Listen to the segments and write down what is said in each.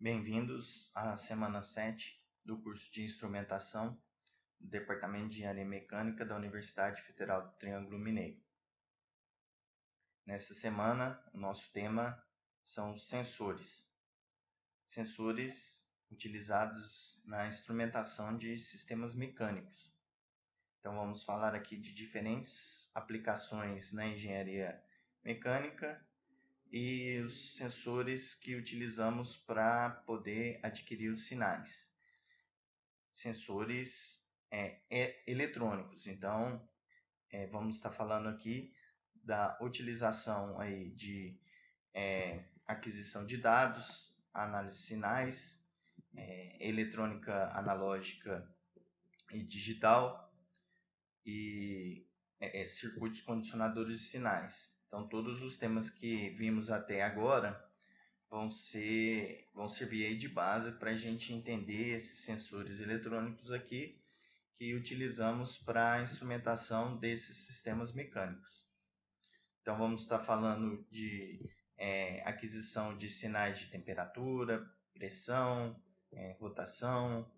Bem-vindos à semana 7 do curso de Instrumentação do Departamento de Engenharia Mecânica da Universidade Federal do Triângulo Mineiro. Nesta semana, o nosso tema são sensores. Sensores utilizados na instrumentação de sistemas mecânicos. Então, vamos falar aqui de diferentes aplicações na engenharia mecânica e os sensores que utilizamos para poder adquirir os sinais. Sensores eletrônicos. Então, vamos estar falando aqui da utilização aí de aquisição de dados, análise de sinais, eletrônica analógica e digital e circuitos condicionadores de sinais. Então, todos os temas que vimos até agora vão servir aí de base para a gente entender esses sensores eletrônicos aqui que utilizamos para a instrumentação desses sistemas mecânicos. Então, vamos estar falando de aquisição de sinais de temperatura, pressão, rotação,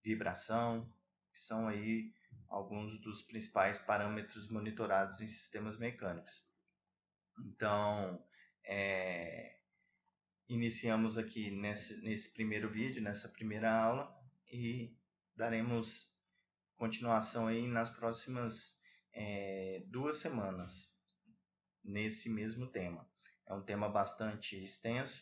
vibração, que são aí alguns dos principais parâmetros monitorados em sistemas mecânicos. Então, iniciamos aqui nesse primeiro vídeo, nessa primeira aula, e daremos continuação aí nas próximas 2 semanas, nesse mesmo tema. É um tema bastante extenso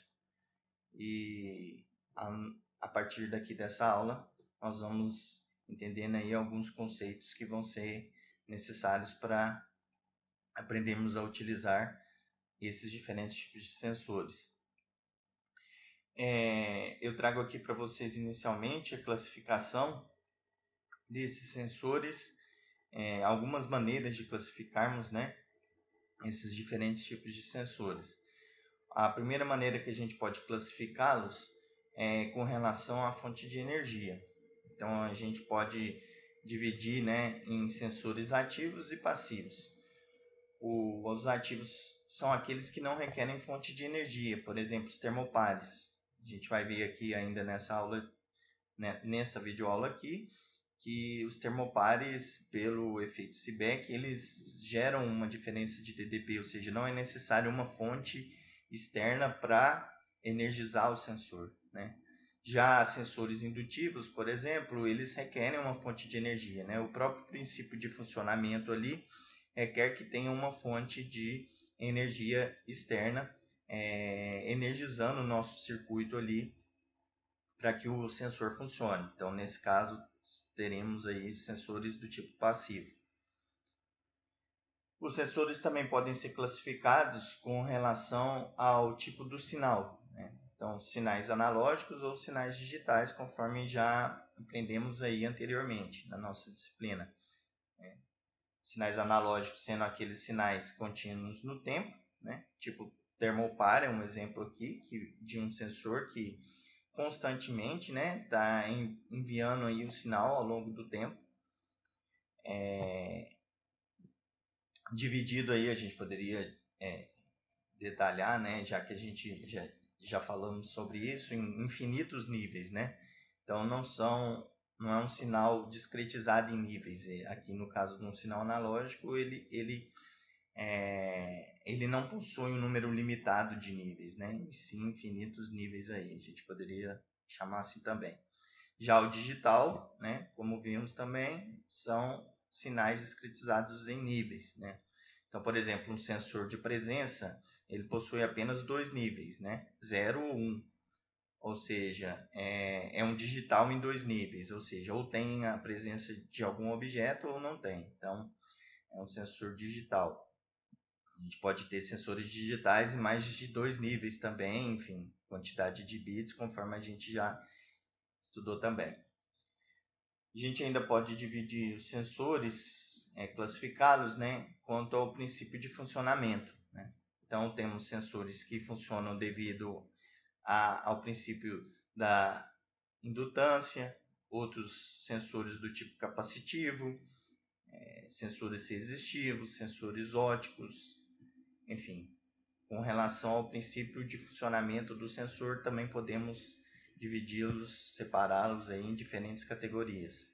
e a partir daqui dessa aula nós vamos entendendo aí alguns conceitos que vão ser necessários para aprendermos a utilizar esses diferentes tipos de sensores. Eu trago aqui para vocês inicialmente a classificação desses sensores, algumas maneiras de classificarmos, né, esses diferentes tipos de sensores. A primeira maneira que a gente pode classificá-los é com relação à fonte de energia. Então a gente pode dividir, né, em sensores ativos e passivos. Os ativos são aqueles que não requerem fonte de energia, por exemplo, os termopares. A gente vai ver aqui ainda nessa aula, né, nessa videoaula aqui, que os termopares, pelo efeito Seebeck, eles geram uma diferença de TDP, ou seja, não é necessário uma fonte externa para energizar o sensor, né? Já sensores indutivos, por exemplo, eles requerem uma fonte de energia, né? O próprio princípio de funcionamento ali requer que tenha uma fonte de energia externa energizando o nosso circuito ali para que o sensor funcione. Então, nesse caso, teremos aí sensores do tipo passivo. Os sensores também podem ser classificados com relação ao tipo do sinal, né? Então, sinais analógicos ou sinais digitais, conforme já aprendemos aí anteriormente na nossa disciplina. Sinais analógicos sendo aqueles sinais contínuos no tempo, né? Tipo termopar é um exemplo aqui de um sensor que constantemente, né, está enviando aí o sinal ao longo do tempo. Dividido aí, a gente poderia detalhar, né, já que a gente já falamos sobre isso, em infinitos níveis, né? Então não é um sinal discretizado em níveis. Aqui no caso de um sinal analógico, ele não possui um número limitado de níveis, né? E sim infinitos níveis aí, a gente poderia chamar assim também. Já o digital, né, como vimos também, são sinais discretizados em níveis, né? Então, por exemplo, um sensor de presença, ele possui apenas 2 níveis, né? 0 ou 1. Ou seja, é um digital em 2 níveis, ou seja, ou tem a presença de algum objeto ou não tem. Então, é um sensor digital. A gente pode ter sensores digitais em mais de 2 níveis também, enfim, quantidade de bits, conforme a gente já estudou também. A gente ainda pode dividir os sensores, classificá-los, né, quanto ao princípio de funcionamento, né? Então, temos sensores que funcionam devido ao princípio da indutância, outros sensores do tipo capacitivo, sensores resistivos, sensores óticos, enfim. Com relação ao princípio de funcionamento do sensor, também podemos dividi-los, separá-los aí em diferentes categorias.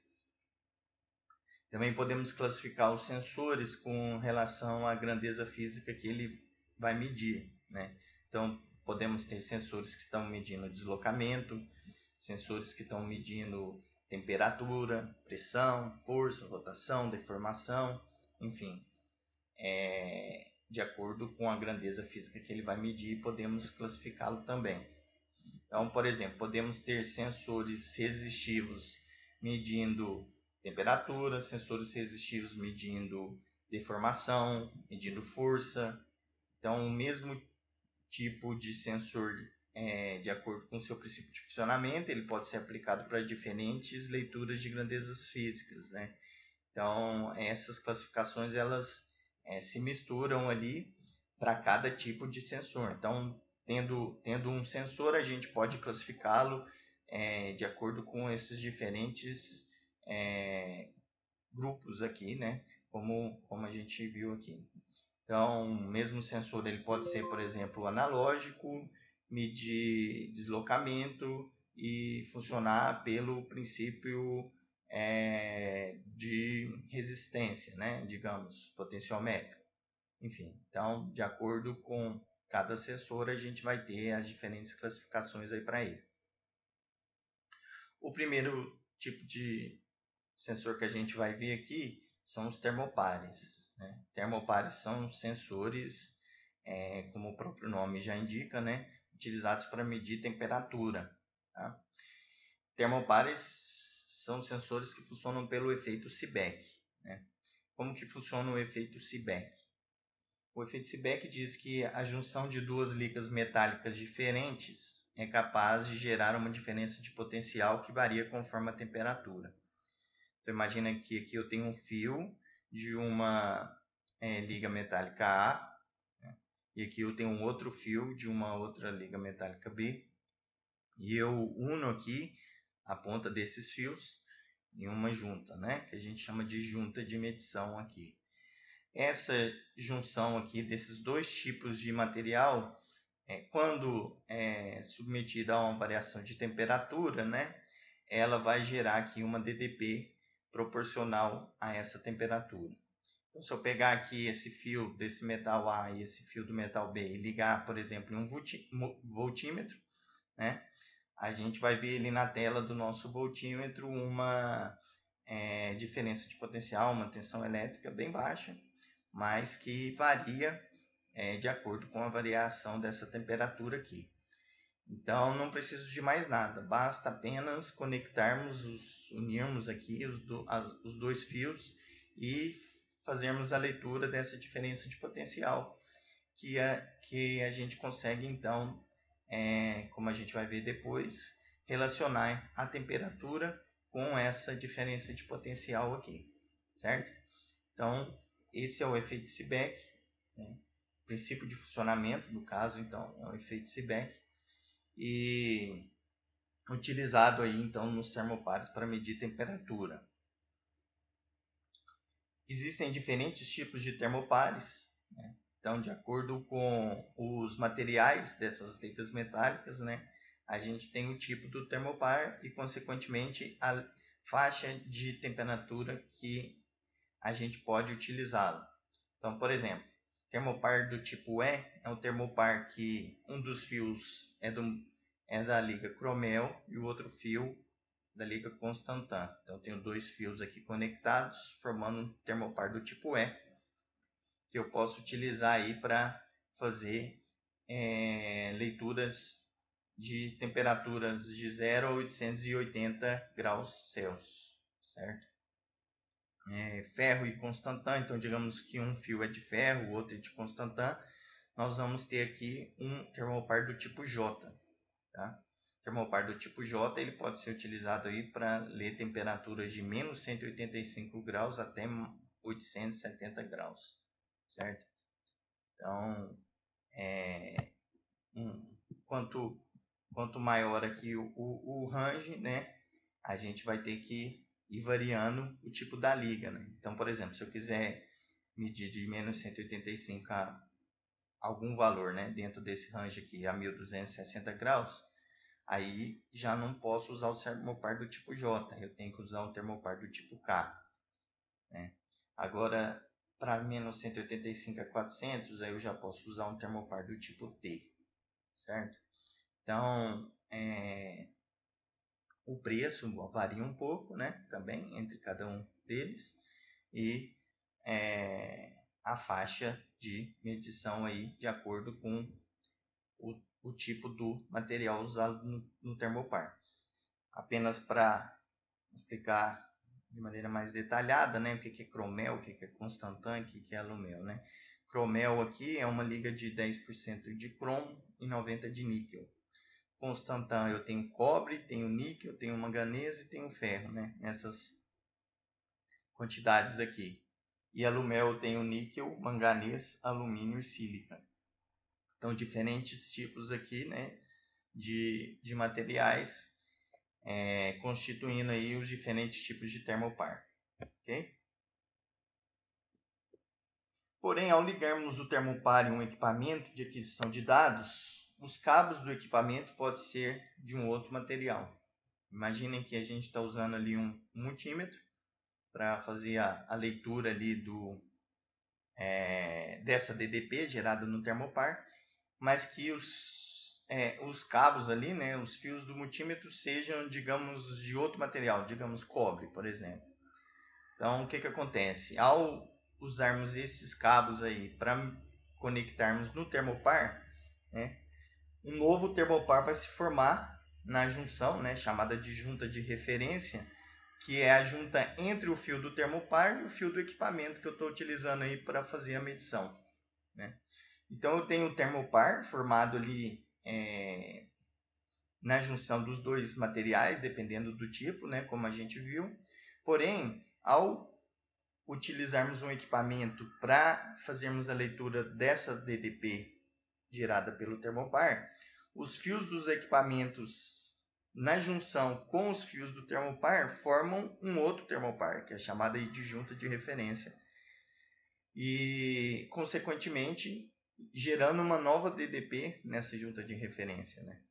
Também podemos classificar os sensores com relação à grandeza física que ele vai medir, né? Então, podemos ter sensores que estão medindo deslocamento, sensores que estão medindo temperatura, pressão, força, rotação, deformação, enfim. De acordo com a grandeza física que ele vai medir, podemos classificá-lo também. Então, por exemplo, podemos ter sensores resistivos medindo temperatura, sensores resistivos medindo deformação, medindo força. Então, o mesmo tipo de sensor, de acordo com o seu princípio de funcionamento, ele pode ser aplicado para diferentes leituras de grandezas físicas, né? Então, essas classificações elas se misturam ali para cada tipo de sensor. Então, tendo um sensor, a gente pode classificá-lo de acordo com esses diferentes grupos aqui, né? Como a gente viu aqui. Então, o mesmo sensor ele pode ser, por exemplo, analógico, medir deslocamento e funcionar pelo princípio de resistência, né? Digamos, potenciométrico. Enfim, então, de acordo com cada sensor, a gente vai ter as diferentes classificações aí para ele. O primeiro tipo de sensor que a gente vai ver aqui são os termopares, né? Termopares são sensores, como o próprio nome já indica, né? Utilizados para medir temperatura. Tá? Termopares são sensores que funcionam pelo efeito Seebeck. Né? Como que funciona o efeito Seebeck? O efeito Seebeck diz que a junção de duas ligas metálicas diferentes é capaz de gerar uma diferença de potencial que varia conforme a temperatura. Então, imagina que aqui eu tenho um fio de uma liga metálica A, né? E aqui eu tenho um outro fio de uma outra liga metálica B, e eu uno aqui a ponta desses fios em uma junta, né? Que a gente chama de junta de medição aqui. Essa junção aqui desses dois tipos de material, quando submetida a uma variação de temperatura, né? Ela vai gerar aqui uma DDP proporcional a essa temperatura. Então, se eu pegar aqui esse fio desse metal A e esse fio do metal B e ligar, por exemplo, em um voltímetro, né, a gente vai ver ali na tela do nosso voltímetro uma diferença de potencial, uma tensão elétrica bem baixa, mas que varia de acordo com a variação dessa temperatura aqui. Então, não preciso de mais nada, basta apenas unirmos aqui os dois fios e fazermos a leitura dessa diferença de potencial que a gente consegue, então, como a gente vai ver depois, relacionar a temperatura com essa diferença de potencial aqui, certo? Então, esse é o efeito Seebeck, né? Princípio de funcionamento, no caso, então, é o efeito Seebeck, e utilizado aí então nos termopares para medir temperatura. Existem diferentes tipos de termopares, né? Então, de acordo com os materiais dessas ligas metálicas, né, a gente tem o tipo do termopar e, consequentemente, a faixa de temperatura que a gente pode utilizá-lo. Então, por exemplo, termopar do tipo E é um termopar que um dos fios é da liga Cromel e o outro fio da liga Constantan. Então, eu tenho dois fios aqui conectados, formando um termopar do tipo E, que eu posso utilizar aí para fazer leituras de temperaturas de 0 a 880 graus Celsius, certo? Ferro e Constantan, então digamos que um fio é de ferro, o outro é de Constantan, nós vamos ter aqui um termopar do tipo J. Tá? O termopar do tipo J ele pode ser utilizado aí para ler temperaturas de menos 185 graus até 870 graus, certo? Então, quanto maior aqui o range, né, a gente vai ter que ir variando o tipo da liga, né? Então, por exemplo, se eu quiser medir de menos 185 a algum valor, né, dentro desse range aqui a 1260 graus, Aí já não posso usar o termopar do tipo J, eu tenho que usar um termopar do tipo K, né? Agora, para menos 185 a 400, aí eu já posso usar um termopar do tipo T, certo? Então, o preço varia um pouco, né? Também entre cada um deles, e a faixa de medição aí de acordo com o tipo do material usado no termopar. Apenas para explicar de maneira mais detalhada, né, o que é cromel, o que é constantan, o que é alumel, né? Cromel aqui é uma liga de 10% de cromo e 90% de níquel. Constantan eu tenho cobre, tenho níquel, tenho manganês e tenho ferro, né? Nessas quantidades aqui. E alumel eu tenho níquel, manganês, alumínio e sílica. Então, diferentes tipos aqui, né, de materiais constituindo aí os diferentes tipos de termopar, ok? Porém, ao ligarmos o termopar em um equipamento de aquisição de dados, os cabos do equipamento podem ser de um outro material. Imaginem que a gente está usando ali um multímetro para fazer a leitura ali dessa DDP gerada no termopar, mas que os cabos ali, né, os fios do multímetro sejam, digamos, de outro material, digamos cobre, por exemplo. Então, o que acontece? Ao usarmos esses cabos aí para conectarmos no termopar, né, um novo termopar vai se formar na junção, né, chamada de junta de referência, que é a junta entre o fio do termopar e o fio do equipamento que eu estou utilizando aí para fazer a medição, né? Então eu tenho o termopar formado ali na junção dos dois materiais, dependendo do tipo, né, como a gente viu. Porém, ao utilizarmos um equipamento para fazermos a leitura dessa DDP gerada pelo termopar, os fios dos equipamentos na junção com os fios do termopar formam um outro termopar, que é chamado de junta de referência. E, consequentemente, gerando uma nova DDP nessa junta de referência, né?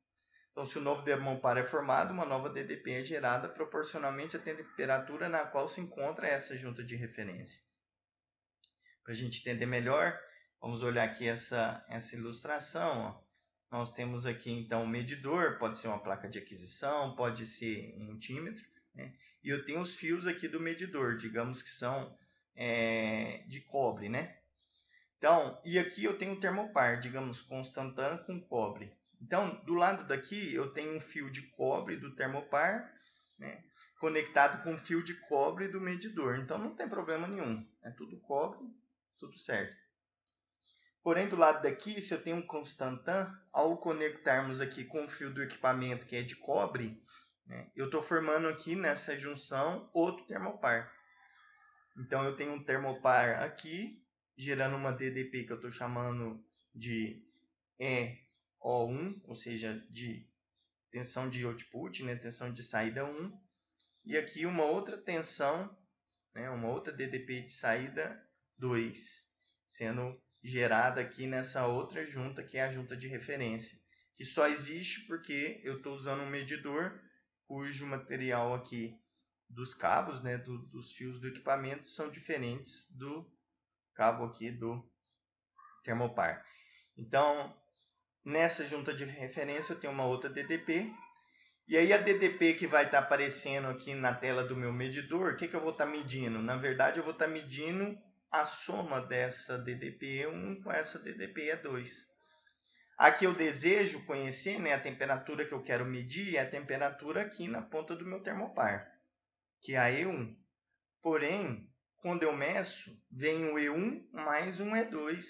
Então, se o novo termopar é formado, uma nova DDP é gerada proporcionalmente à temperatura na qual se encontra essa junta de referência. Para a gente entender melhor, vamos olhar aqui essa ilustração. Ó. Nós temos aqui então um medidor, pode ser uma placa de aquisição, pode ser um multímetro, né? E eu tenho os fios aqui do medidor, digamos que são de cobre, né? Então, e aqui eu tenho um termopar, digamos, constantan com cobre. Então, do lado daqui eu tenho um fio de cobre do termopar, né, conectado com um fio de cobre do medidor. Então, não tem problema nenhum. É tudo cobre, tudo certo. Porém, do lado daqui, se eu tenho um constantan, ao conectarmos aqui com o fio do equipamento que é de cobre, né, eu estou formando aqui nessa junção outro termopar. Então, eu tenho um termopar aqui, gerando uma DDP que eu estou chamando de EO1, ou seja, de tensão de output, né, tensão de saída 1. E aqui uma outra tensão, né, uma outra DDP de saída 2, sendo gerada aqui nessa outra junta, que é a junta de referência, que só existe porque eu estou usando um medidor cujo material aqui dos cabos, né, dos fios do equipamento são diferentes do cabo aqui do termopar. Então, nessa junta de referência eu tenho uma outra DDP. E aí a DDP que vai estar aparecendo aqui na tela do meu medidor, o que eu vou estar medindo? Na verdade, eu vou estar medindo a soma dessa DDP1 com essa DDP2. A que eu desejo conhecer, né, a temperatura que eu quero medir, é a temperatura aqui na ponta do meu termopar, que é a E1. Porém, quando eu meço, vem o E1 mais um E2,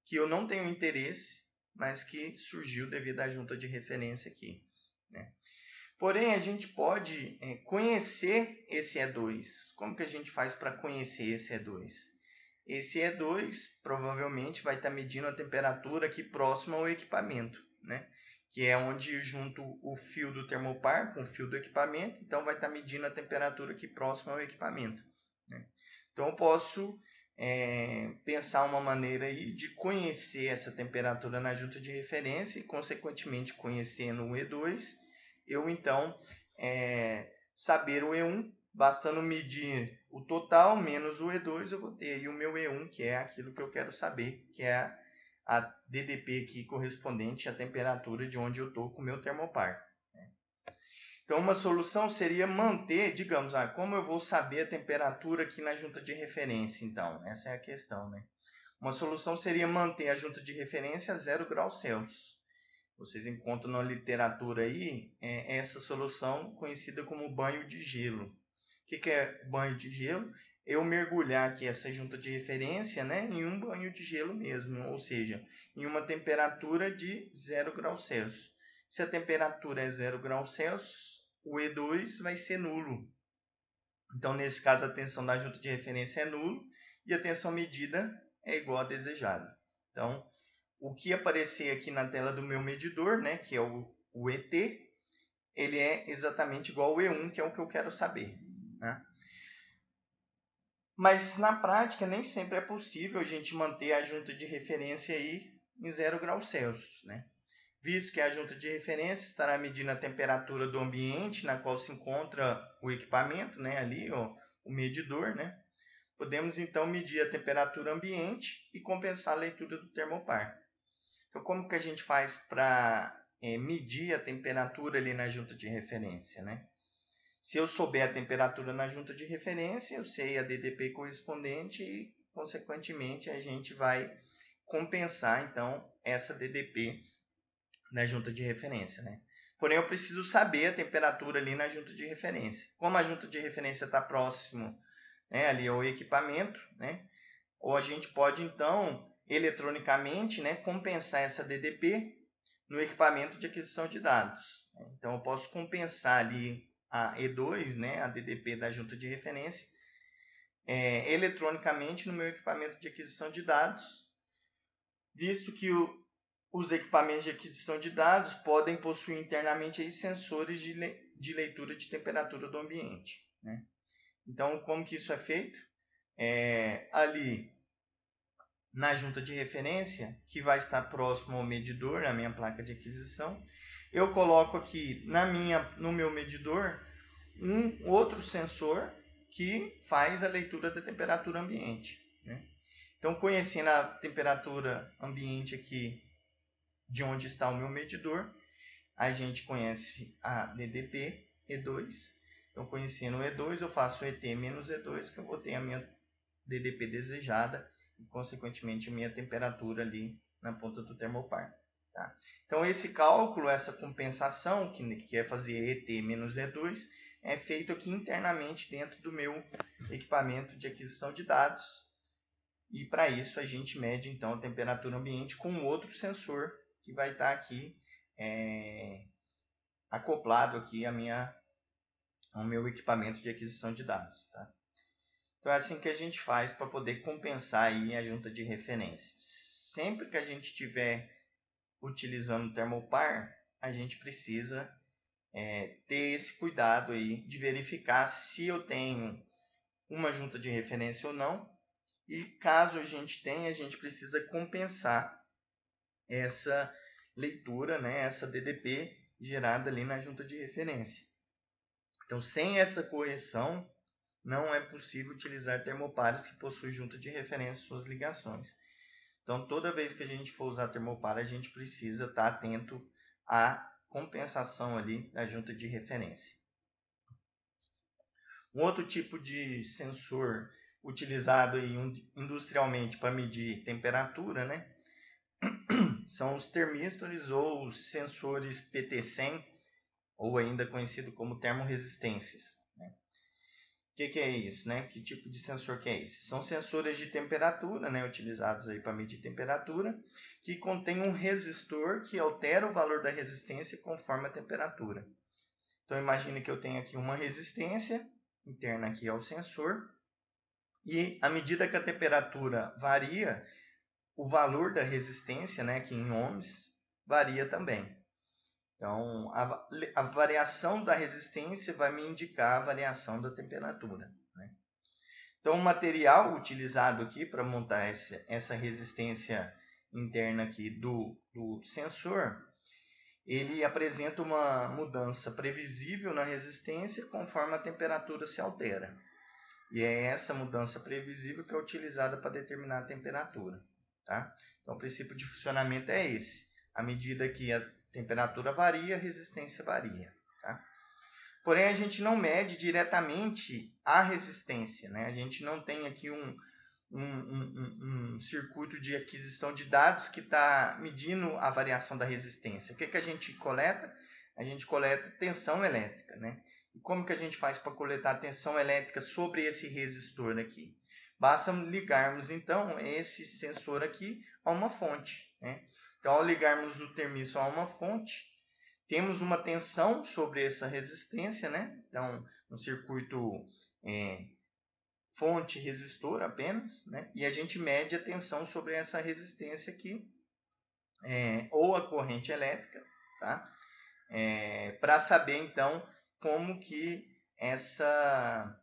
que eu não tenho interesse, mas que surgiu devido à junta de referência aqui, né? Porém, a gente pode conhecer esse E2. Como que a gente faz para conhecer esse E2? Esse E2 provavelmente vai estar medindo a temperatura aqui próxima ao equipamento, né? Que é onde junto o fio do termopar com o fio do equipamento, então vai estar medindo a temperatura aqui próxima ao equipamento, né? Então eu posso pensar uma maneira aí de conhecer essa temperatura na junta de referência e, consequentemente, conhecendo o E2, eu então saber o E1, bastando medir o total menos o E2, eu vou ter aí o meu E1, que é aquilo que eu quero saber, que é a DDP aqui correspondente à temperatura de onde eu estou com o meu termopar. Então, uma solução seria manter, digamos, como eu vou saber a temperatura aqui na junta de referência, então? Essa é a questão, né? Uma solução seria manter a junta de referência a 0 graus Celsius. Vocês encontram na literatura aí essa solução conhecida como banho de gelo. O que é banho de gelo? Eu mergulhar aqui essa junta de referência, né, em um banho de gelo mesmo, ou seja, em uma temperatura de 0 graus Celsius. Se a temperatura é 0 graus Celsius, o E2 vai ser nulo. Então, nesse caso, a tensão da junta de referência é nulo e a tensão medida é igual à desejada. Então, o que aparecer aqui na tela do meu medidor, né, que é o ET, ele é exatamente igual ao E1, que é o que eu quero saber, né? Mas na prática nem sempre é possível a gente manter a junta de referência aí em 0 graus Celsius, né? Visto que a junta de referência estará medindo a temperatura do ambiente na qual se encontra o equipamento, né, ali, ó, o medidor, né? Podemos então medir a temperatura ambiente e compensar a leitura do termopar. Então, como que a gente faz para medir a temperatura ali na junta de referência, né? Se eu souber a temperatura na junta de referência, eu sei a DDP correspondente e, consequentemente, a gente vai compensar, então, essa DDP na junta de referência, né? Porém, eu preciso saber a temperatura ali na junta de referência. Como a junta de referência está próximo, né, ali ao equipamento, né? Ou a gente pode, então, eletronicamente, né, compensar essa DDP no equipamento de aquisição de dados. Então, eu posso compensar ali a E2, né, a DDP da junta de referência, eletronicamente no meu equipamento de aquisição de dados, visto que os equipamentos de aquisição de dados podem possuir internamente aí sensores de leitura de temperatura do ambiente, né? Então, como que isso é feito? Ali na junta de referência, que vai estar próximo ao medidor, na minha placa de aquisição, eu coloco aqui no meu medidor um outro sensor que faz a leitura da temperatura ambiente, né? Então, conhecendo a temperatura ambiente aqui de onde está o meu medidor, a gente conhece a DDP E2. Então, conhecendo o E2, eu faço o ET menos E2, que eu vou ter a minha DDP desejada e, consequentemente, a minha temperatura ali na ponta do termopar. Tá? Então, esse cálculo, essa compensação, que é fazer ET menos E2, é feito aqui internamente dentro do meu equipamento de aquisição de dados. E, para isso, a gente mede, então, a temperatura ambiente com outro sensor que vai estar aqui acoplado aqui ao meu equipamento de aquisição de dados. Tá? Então é assim que a gente faz para poder compensar aí a junta de referência. Sempre que a gente estiver utilizando o termopar, a gente precisa ter esse cuidado aí de verificar se eu tenho uma junta de referência ou não. E caso a gente tenha, a gente precisa compensar essa leitura, né, essa DDP gerada ali na junta de referência. Então, sem essa correção, não é possível utilizar termopares que possuem junta de referência em suas ligações. Então, toda vez que a gente for usar termopar, a gente precisa estar atento à compensação ali da junta de referência. Um outro tipo de sensor utilizado aí industrialmente para medir temperatura, né, são os termistores ou os sensores PT100, ou ainda conhecido como termoresistências. Né? O que é isso? Né? Que tipo de sensor que é esse? São sensores de temperatura, né, utilizados para medir temperatura, que contém um resistor que altera o valor da resistência conforme a temperatura. Então, imagine que eu tenho aqui uma resistência interna aqui ao sensor, e à medida que a temperatura varia, o valor da resistência, né, aqui em ohms, varia também. Então, a variação da resistência vai me indicar a variação da temperatura. Né? Então, o material utilizado aqui para montar essa resistência interna aqui do sensor, ele apresenta uma mudança previsível na resistência conforme a temperatura se altera. E é essa mudança previsível que é utilizada para determinar a temperatura. Tá? Então, o princípio de funcionamento é esse. À medida que a temperatura varia, a resistência varia. Tá? Porém, a gente não mede diretamente a resistência. Né? A gente não tem aqui um circuito de aquisição de dados que está medindo a variação da resistência. O que a gente coleta? A gente coleta tensão elétrica. Né? E como que a gente faz para coletar tensão elétrica sobre esse resistor aqui? Basta ligarmos, então, esse sensor aqui a uma fonte. Né? Então, ao ligarmos o termistor a uma fonte, temos uma tensão sobre essa resistência. Né? Então, um circuito fonte-resistor apenas. Né? E a gente mede a tensão sobre essa resistência aqui, ou a corrente elétrica, tá? Para saber, então, como que essa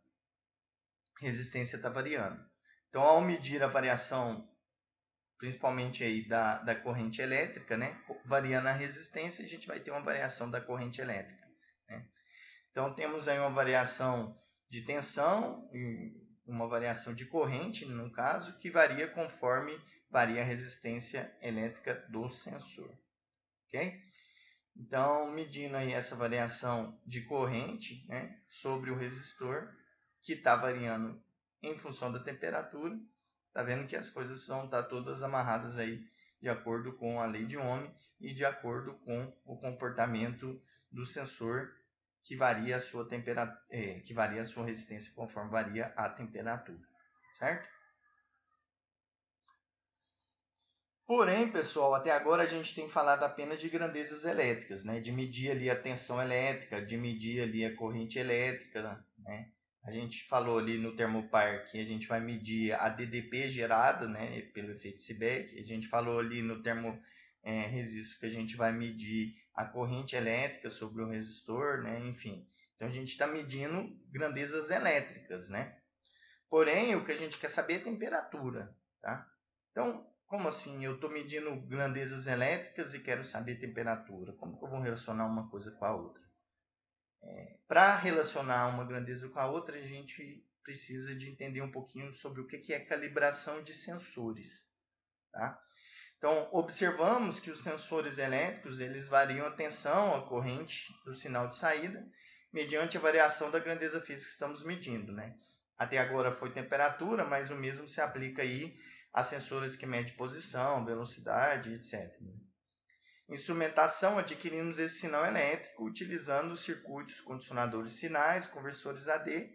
resistência está variando. Então, ao medir a variação, principalmente aí da corrente elétrica, né, variando a resistência, a gente vai ter uma variação da corrente elétrica. Né? Então, temos aí uma variação de tensão e uma variação de corrente, no caso, que varia conforme varia a resistência elétrica do sensor. Ok? Então, medindo aí essa variação de corrente, né, sobre o resistor, que está variando em função da temperatura, está vendo que as coisas estão todas amarradas aí de acordo com a lei de Ohm e de acordo com o comportamento do sensor, que varia a sua que varia a sua resistência conforme varia a temperatura, certo? Porém, pessoal, até agora a gente tem falado apenas de grandezas elétricas, né? De medir ali a tensão elétrica, de medir ali a corrente elétrica, né? A gente falou ali no termopar que a gente vai medir a DDP gerada, né, pelo efeito Seebeck. A gente falou ali no resistor que a gente vai medir a corrente elétrica sobre o resistor, né? Enfim. Então a gente está medindo grandezas elétricas, né? Porém, o que a gente quer saber é temperatura, tá? Então, como assim? Eu estou medindo grandezas elétricas e quero saber temperatura. Como que eu vou relacionar uma coisa com a outra? Para relacionar uma grandeza com a outra, a gente precisa de entender um pouquinho sobre o que é calibração de sensores. Tá? Então, observamos que os sensores elétricos eles variam a tensão, a corrente do sinal de saída, mediante a variação da grandeza física que estamos medindo. Né? Até agora foi temperatura, mas o mesmo se aplica aí a sensores que medem posição, velocidade, etc. Instrumentação, adquirimos esse sinal elétrico utilizando circuitos condicionadores de sinais, conversores AD,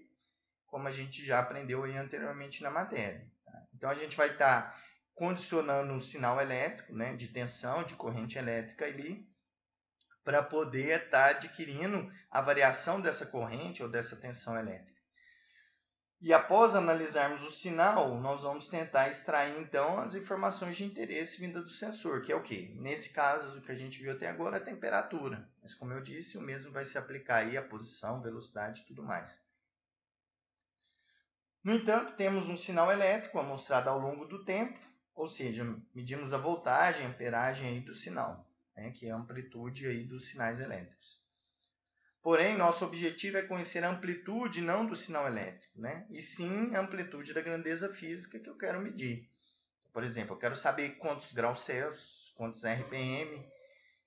como a gente já aprendeu aí anteriormente na matéria. Tá? Então, a gente vai estar condicionando o sinal elétrico, né, de tensão, de corrente elétrica ali, para poder estar adquirindo a variação dessa corrente ou dessa tensão elétrica. E após analisarmos o sinal, nós vamos tentar extrair então as informações de interesse vinda do sensor, que é o quê? Nesse caso, o que a gente viu até agora é a temperatura. Mas como eu disse, o mesmo vai se aplicar aí a posição, velocidade e tudo mais. No entanto, temos um sinal elétrico amostrado ao longo do tempo, ou seja, medimos a voltagem, a amperagem aí do sinal, né, que é a amplitude aí dos sinais elétricos. Porém, nosso objetivo é conhecer a amplitude não do sinal elétrico, né? E sim a amplitude da grandeza física que eu quero medir. Por exemplo, eu quero saber quantos graus Celsius, quantos RPM,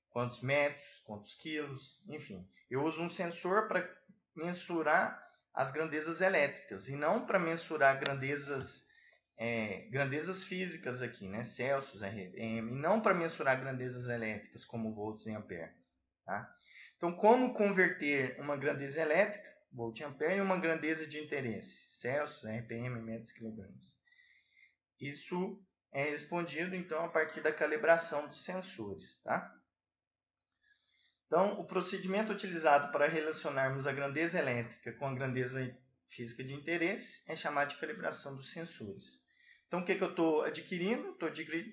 quantos metros, quantos quilos, enfim. Eu uso um sensor para mensurar as grandezas elétricas e não para mensurar grandezas físicas aqui, né? Celsius, RPM, e não para mensurar grandezas elétricas como volts e ampere, tá? Então, como converter uma grandeza elétrica, volt e ampere, em uma grandeza de interesse, Celsius, RPM, metros, quilogramas? Isso é respondido, então, a partir da calibração dos sensores. Tá? Então, o procedimento utilizado para relacionarmos a grandeza elétrica com a grandeza física de interesse é chamado de calibração dos sensores. Então, o que eu estou adquirindo? Estou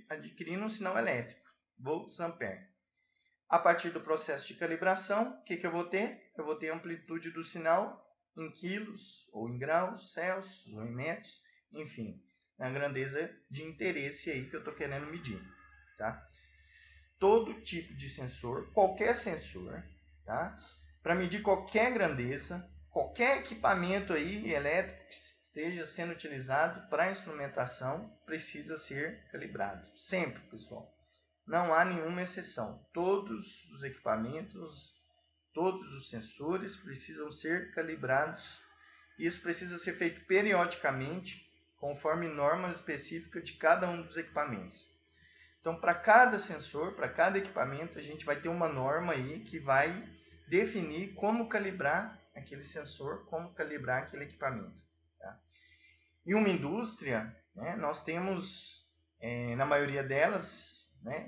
adquirindo um sinal elétrico, volts, ampere. A partir do processo de calibração, o que eu vou ter? Eu vou ter a amplitude do sinal em quilos, ou em graus, Celsius, ou em metros, enfim, a grandeza de interesse aí que eu estou querendo medir. Tá? todo tipo de sensor, qualquer sensor, tá? Para medir qualquer grandeza, qualquer equipamento aí elétrico que esteja sendo utilizado para instrumentação precisa ser calibrado. Sempre, pessoal. Não há nenhuma exceção. Todos os equipamentos, todos os sensores precisam ser calibrados. Isso precisa ser feito periodicamente, conforme normas específicas de cada um dos equipamentos. Então, para cada sensor, para cada equipamento, a gente vai ter uma norma aí que vai definir como calibrar aquele sensor, como calibrar aquele equipamento. Tá? Em uma indústria, né, nós temos, na maioria delas, né,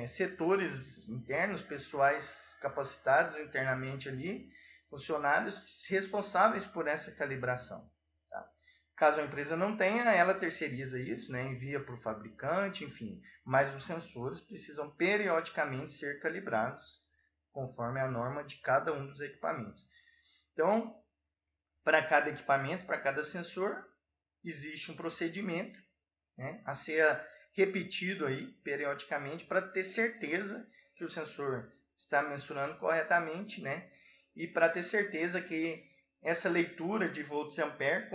setores internos, pessoais capacitados internamente ali, funcionários responsáveis por essa calibração. Tá? Caso a empresa não tenha, ela terceiriza isso, né, envia para o fabricante, enfim. Mas os sensores precisam periodicamente ser calibrados conforme a norma de cada um dos equipamentos. Então, para cada equipamento, para cada sensor, existe um procedimento, né, a ser repetido aí periodicamente para ter certeza que o sensor está mensurando corretamente, né, e para ter certeza que essa leitura de volts e ampere,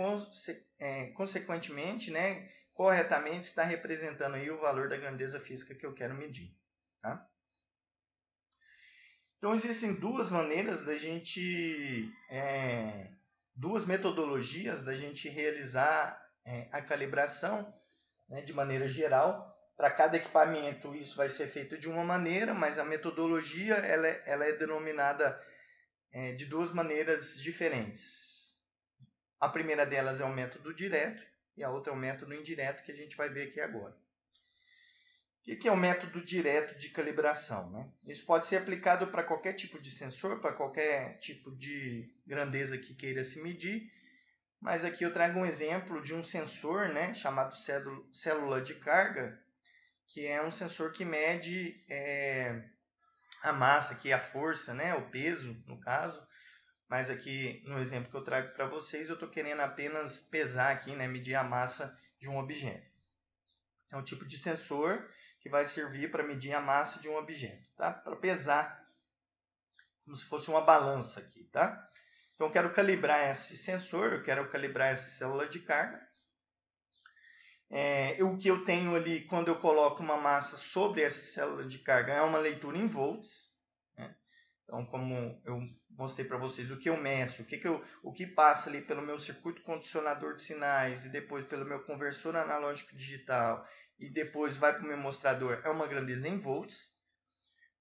consequentemente, né, corretamente está representando aí o valor da grandeza física que eu quero medir. Tá? Então existem duas maneiras da gente, duas metodologias da gente realizar a calibração, né, de maneira geral. Para cada equipamento isso vai ser feito de uma maneira, mas a metodologia ela é denominada de duas maneiras diferentes. A primeira delas é o método direto e a outra é o método indireto, que a gente vai ver aqui agora. O que é o método direto de calibração? Né? Isso pode ser aplicado para qualquer tipo de sensor, para qualquer tipo de grandeza que queira se medir, mas aqui eu trago um exemplo de um sensor, né, chamado célula de carga, que é um sensor que mede a massa, aqui, a força, né, o peso, no caso. Mas aqui, no exemplo que eu trago para vocês, eu estou querendo apenas pesar aqui, né, medir a massa de um objeto. É um tipo de sensor que vai servir para medir a massa de um objeto, tá? Para pesar, como se fosse uma balança aqui, tá? Então, eu quero calibrar esse sensor, eu quero calibrar essa célula de carga. O que eu tenho ali, quando eu coloco uma massa sobre essa célula de carga, é uma leitura em volts, né? Então, como eu mostrei para vocês, o que eu meço, o que passa ali pelo meu circuito condicionador de sinais e depois pelo meu conversor analógico digital e depois vai para o meu mostrador, é uma grandeza em volts.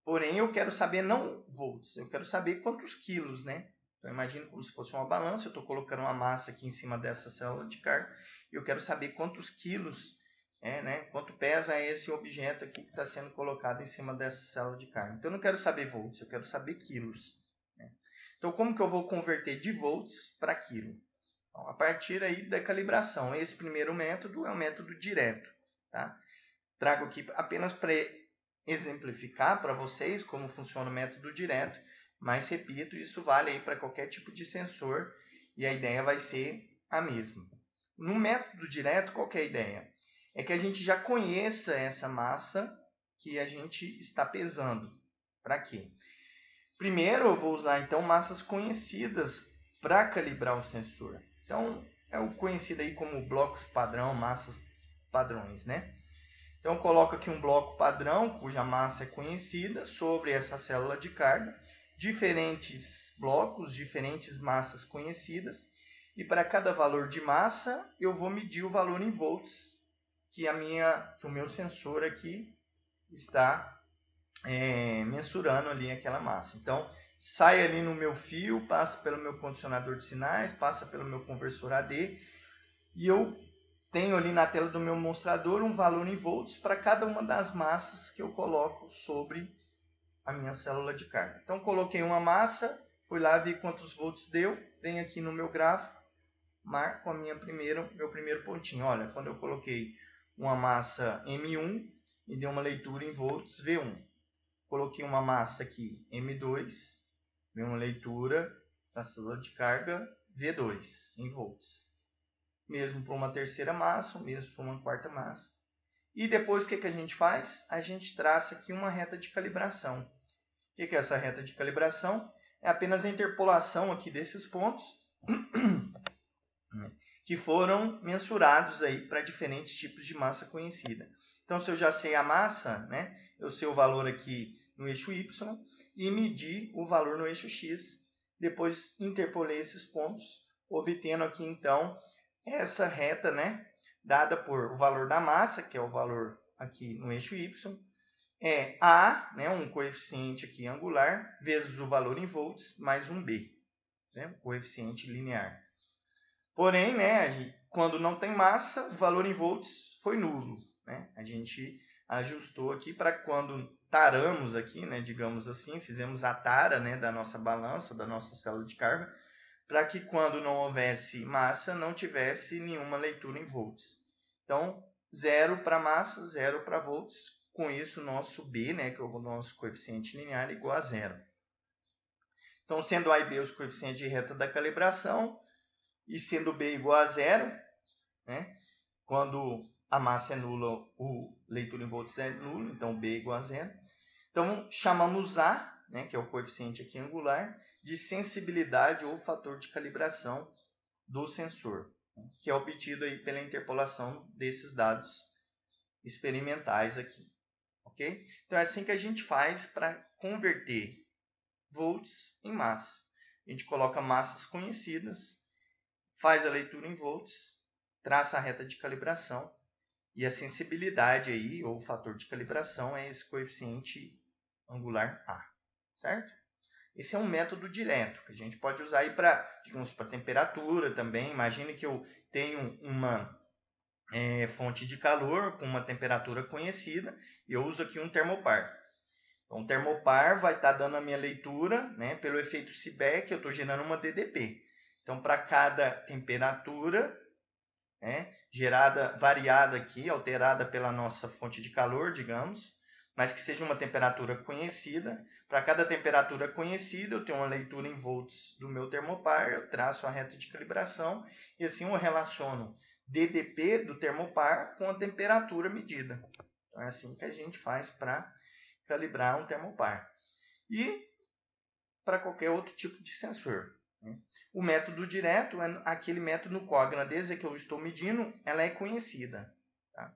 Porém, eu quero saber não volts, eu quero saber quantos quilos, né? Então, imagine como se fosse uma balança, eu estou colocando uma massa aqui em cima dessa célula de carga e eu quero saber quantos quilos, né? Quanto pesa esse objeto aqui que está sendo colocado em cima dessa célula de carga. Então, eu não quero saber volts, eu quero saber quilos. Né? Então, como que eu vou converter de volts para quilo? Então, a partir aí da calibração. Esse primeiro método é o método direto. Tá? Trago aqui apenas para exemplificar para vocês como funciona o método direto, mas repito, isso vale aí para qualquer tipo de sensor e a ideia vai ser a mesma. No método direto, qual que é a ideia? É que a gente já conheça essa massa que a gente está pesando. Para quê? Primeiro eu vou usar então massas conhecidas para calibrar o sensor. Então é o conhecido aí como blocos padrão, massas padrões, né? Então eu coloco aqui um bloco padrão, cuja massa é conhecida, sobre essa célula de carga, diferentes blocos, diferentes massas conhecidas, e para cada valor de massa eu vou medir o valor em volts que o meu sensor aqui está mensurando ali aquela massa. Então sai ali no meu fio, passa pelo meu condicionador de sinais, passa pelo meu conversor AD, e eu tenho ali na tela do meu mostrador um valor em volts para cada uma das massas que eu coloco sobre a minha célula de carga. Então, coloquei uma massa, fui lá ver quantos volts deu, venho aqui no meu gráfico, marco meu primeiro pontinho. Olha, quando eu coloquei uma massa M1, me deu uma leitura em volts V1. Coloquei uma massa aqui M2, deu uma leitura na célula de carga V2 em volts. Mesmo para uma terceira massa, mesmo para uma quarta massa. E depois o que a gente faz? A gente traça aqui uma reta de calibração. O que é essa reta de calibração? É apenas a interpolação aqui desses pontos que foram mensurados aí para diferentes tipos de massa conhecida. Então, se eu já sei a massa, né, eu sei o valor aqui no eixo Y e medir o valor no eixo X. Depois interpolei esses pontos, obtendo aqui então essa reta, né, dada por o valor da massa, que é o valor aqui no eixo Y, é A, né, um coeficiente aqui angular, vezes o valor em volts, mais um B, né, um coeficiente linear. Porém, né, quando não tem massa, o valor em volts foi nulo. Né? A gente ajustou aqui para quando taramos aqui, né, digamos assim, fizemos a tara, né, da nossa balança, da nossa célula de carga, para que quando não houvesse massa, não tivesse nenhuma leitura em volts. Então, 0 para massa, 0 para volts. Com isso, o nosso B, né, que é o nosso coeficiente linear, é igual a 0. Então, sendo A e B os coeficientes de reta da calibração, e sendo B igual a 0, né, quando a massa é nula, o leitura em volts é nulo, então B é igual a 0. Então, chamamos A, né, que é o coeficiente aqui angular, de sensibilidade ou fator de calibração do sensor, né, que é obtido aí pela interpolação desses dados experimentais aqui. Ok? Então, é assim que a gente faz para converter volts em massa. A gente coloca massas conhecidas, faz a leitura em volts, traça a reta de calibração e a sensibilidade aí, ou fator de calibração, é esse coeficiente angular A, certo? Esse é um método direto que a gente pode usar aí para, digamos, para temperatura também. Imagine que eu tenho uma fonte de calor com uma temperatura conhecida e eu uso aqui um termopar. Então, o termopar vai estar dando a minha leitura, né, pelo efeito Seebeck, eu estou gerando uma DDP. Então, para cada temperatura, né, gerada, variada aqui, alterada pela nossa fonte de calor, digamos, mas que seja uma temperatura conhecida, para cada temperatura conhecida, eu tenho uma leitura em volts do meu termopar, eu traço a reta de calibração e assim eu relaciono DDP do termopar com a temperatura medida. Então, é assim que a gente faz para calibrar um termopar. E para qualquer outro tipo de sensor. Né? O método direto é aquele método no qual a grandeza que eu estou medindo ela é conhecida. Tá?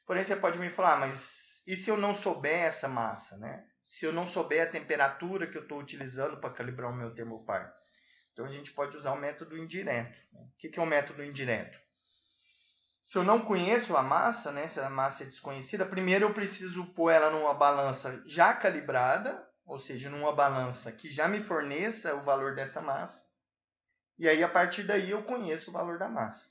Porém, você pode me falar, mas e se eu não souber essa massa? Né? Se eu não souber a temperatura que eu estou utilizando para calibrar o meu termopar? Então, a gente pode usar o método indireto. Né? O que é o método indireto? Se eu não conheço a massa, né, se a massa é desconhecida, primeiro eu preciso pôr ela numa balança já calibrada, ou seja, numa balança que já me forneça o valor dessa massa. E aí, a partir daí, eu conheço o valor da massa.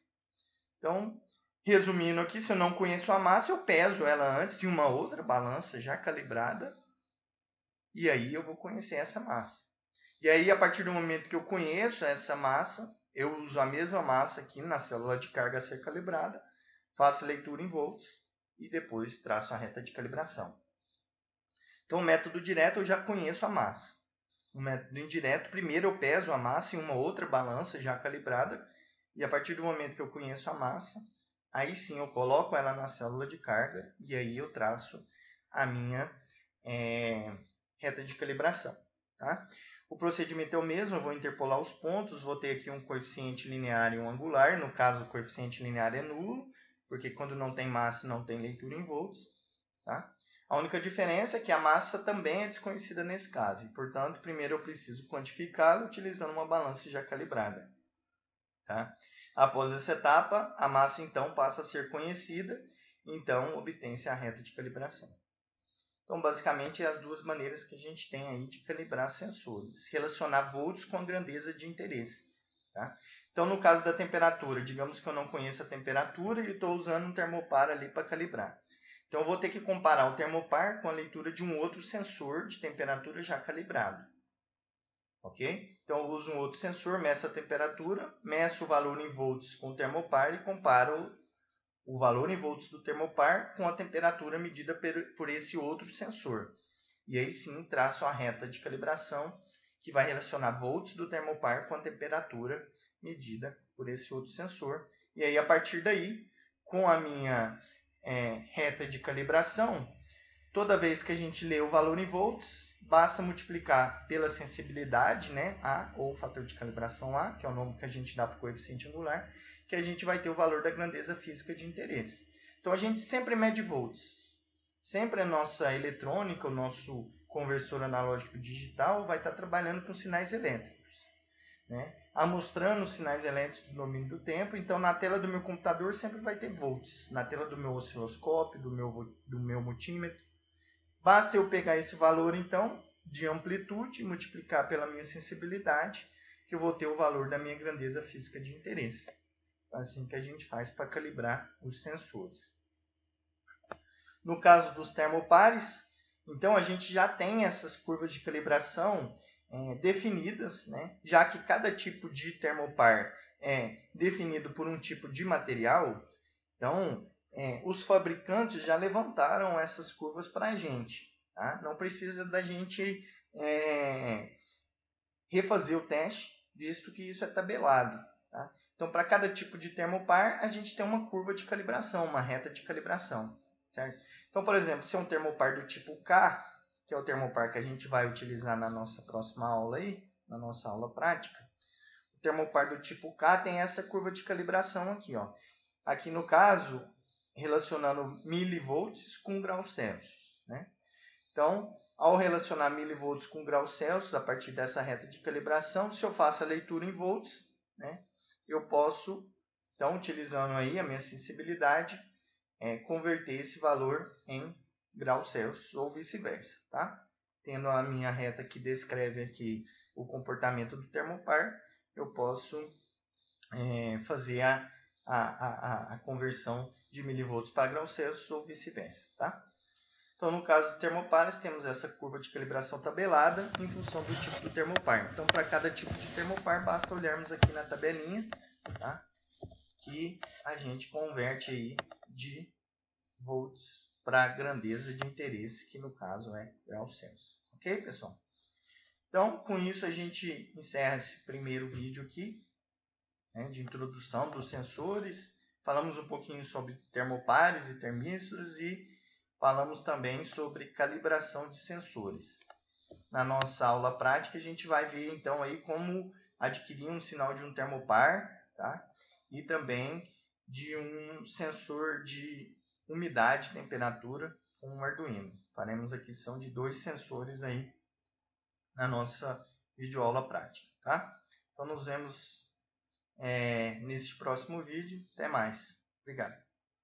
Então, resumindo aqui, se eu não conheço a massa, eu peso ela antes em uma outra balança já calibrada. E aí, eu vou conhecer essa massa. E aí, a partir do momento que eu conheço essa massa, eu uso a mesma massa aqui na célula de carga a ser calibrada, faço a leitura em volts e depois traço a reta de calibração. Então, o método direto eu já conheço a massa. O método indireto, primeiro eu peso a massa em uma outra balança já calibrada e a partir do momento que eu conheço a massa, aí sim eu coloco ela na célula de carga e aí eu traço a minha reta de calibração. Tá? O procedimento é o mesmo, eu vou interpolar os pontos, vou ter aqui um coeficiente linear e um angular. No caso, o coeficiente linear é nulo, porque quando não tem massa não tem leitura em volts. Tá? A única diferença é que a massa também é desconhecida nesse caso. E, portanto, primeiro eu preciso quantificá-la utilizando uma balança já calibrada. Tá? Após essa etapa, a massa então passa a ser conhecida, então obtém-se a reta de calibração. Então, basicamente, é as duas maneiras que a gente tem aí de calibrar sensores. Relacionar volts com a grandeza de interesse. Tá? Então, no caso da temperatura, digamos que eu não conheço a temperatura e estou usando um termopar ali para calibrar. Então, eu vou ter que comparar o termopar com a leitura de um outro sensor de temperatura já calibrado. Ok? Então, eu uso um outro sensor, meço a temperatura, meço o valor em volts com o termopar e comparo o valor em volts do termopar com a temperatura medida por esse outro sensor. E aí sim traço a reta de calibração que vai relacionar volts do termopar com a temperatura medida por esse outro sensor. E aí a partir daí, com a minha reta de calibração, toda vez que a gente lê o valor em volts, basta multiplicar pela sensibilidade, né, A, ou fator de calibração A, que é o nome que a gente dá para o coeficiente angular, que a gente vai ter o valor da grandeza física de interesse. Então, a gente sempre mede volts. Sempre a nossa eletrônica, o nosso conversor analógico digital, vai estar trabalhando com sinais elétricos, né? Amostrando os sinais elétricos do domínio do tempo. Então, na tela do meu computador sempre vai ter volts. Na tela do meu osciloscópio, do meu multímetro. Basta eu pegar esse valor, então, de amplitude, multiplicar pela minha sensibilidade, que eu vou ter o valor da minha grandeza física de interesse. É assim que a gente faz para calibrar os sensores. No caso dos termopares, então a gente já tem essas curvas de calibração definidas, né? Já que cada tipo de termopar é definido por um tipo de material, então os fabricantes já levantaram essas curvas para a gente. Tá? Não precisa da gente refazer o teste, visto que isso é tabelado. Tá? Então, para cada tipo de termopar, a gente tem uma curva de calibração, uma reta de calibração. Certo? Então, por exemplo, se é um termopar do tipo K, que é o termopar que a gente vai utilizar na nossa próxima aula aí, na nossa aula prática, o termopar do tipo K tem essa curva de calibração aqui, ó. Aqui no caso, relacionando milivolts com graus Celsius, né? Então, ao relacionar milivolts com graus Celsius, a partir dessa reta de calibração, se eu faço a leitura em volts, né, eu posso, então, utilizando aí a minha sensibilidade, converter esse valor em graus Celsius ou vice-versa, tá? Tendo a minha reta que descreve aqui o comportamento do termopar, eu posso fazer a conversão de milivolts para graus Celsius ou vice-versa, tá? Então, no caso do termopares, temos essa curva de calibração tabelada em função do tipo do termopar. Então, para cada tipo de termopar, basta olharmos aqui na tabelinha, tá? Que a gente converte aí de volts para a grandeza de interesse, que no caso é graus Celsius. Ok, pessoal? Então, com isso, a gente encerra esse primeiro vídeo aqui, né, de introdução dos sensores. Falamos um pouquinho sobre termopares e termístoros e falamos também sobre calibração de sensores. Na nossa aula prática, a gente vai ver então aí como adquirir um sinal de um termopar, tá? E também de um sensor de umidade e temperatura com um Arduino. Faremos aqui são de 2 sensores aí na nossa videoaula prática, tá? Então nos vemos neste próximo vídeo. Até mais. Obrigado.